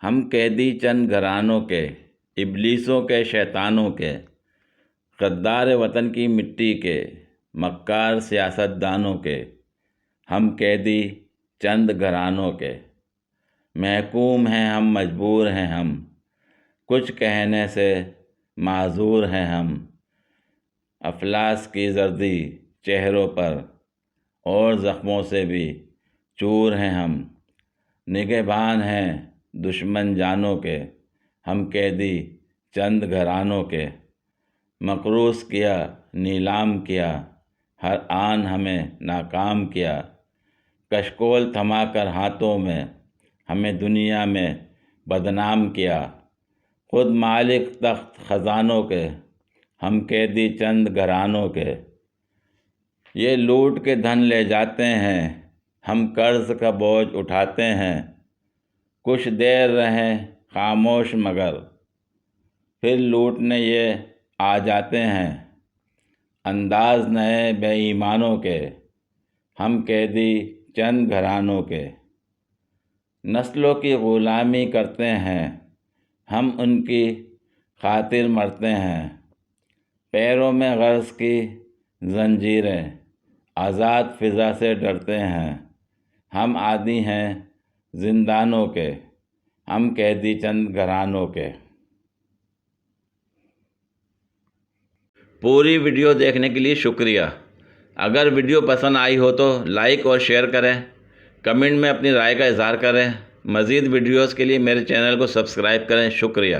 ہم قیدی چند گھرانوں کے، ابلیسوں کے، شیطانوں کے، غدار وطن کی مٹی کے، مکار سیاست دانوں کے، ہم قیدی چند گھرانوں کے، محکوم ہیں ہم، مجبور ہیں ہم، کچھ کہنے سے معذور ہیں ہم، افلاس کی زردی چہروں پر اور زخموں سے بھی چور ہیں ہم، نگہبان ہیں دشمن جانوں کے، ہم قیدی چند گھرانوں کے، مقروض کیا، نیلام کیا، ہر آن ہمیں ناکام کیا، کشکول تھما کر ہاتھوں میں ہمیں دنیا میں بدنام کیا، خود مالک تخت خزانوں کے، ہم قیدی چند گھرانوں کے، یہ لوٹ کے دھن لے جاتے ہیں، ہم قرض کا بوجھ اٹھاتے ہیں، کچھ دیر رہیں خاموش مگر پھر لوٹنے یہ آ جاتے ہیں، انداز نئے بے ایمانوں کے، ہم قیدی چند گھرانوں کے، نسلوں کی غلامی کرتے ہیں، ہم ان کی خاطر مرتے ہیں، پیروں میں غرض کی زنجیریں، آزاد فضا سے ڈرتے ہیں، ہم عادی ہیں زندانوں کے، ہم قیدی چند گھرانوں کے۔ پوری ویڈیو دیکھنے کے لیے شکریہ۔ اگر ویڈیو پسند آئی ہو تو لائک اور شیئر کریں، کمنٹ میں اپنی رائے کا اظہار کریں۔ مزید ویڈیوز کے لیے میرے چینل کو سبسکرائب کریں۔ شکریہ۔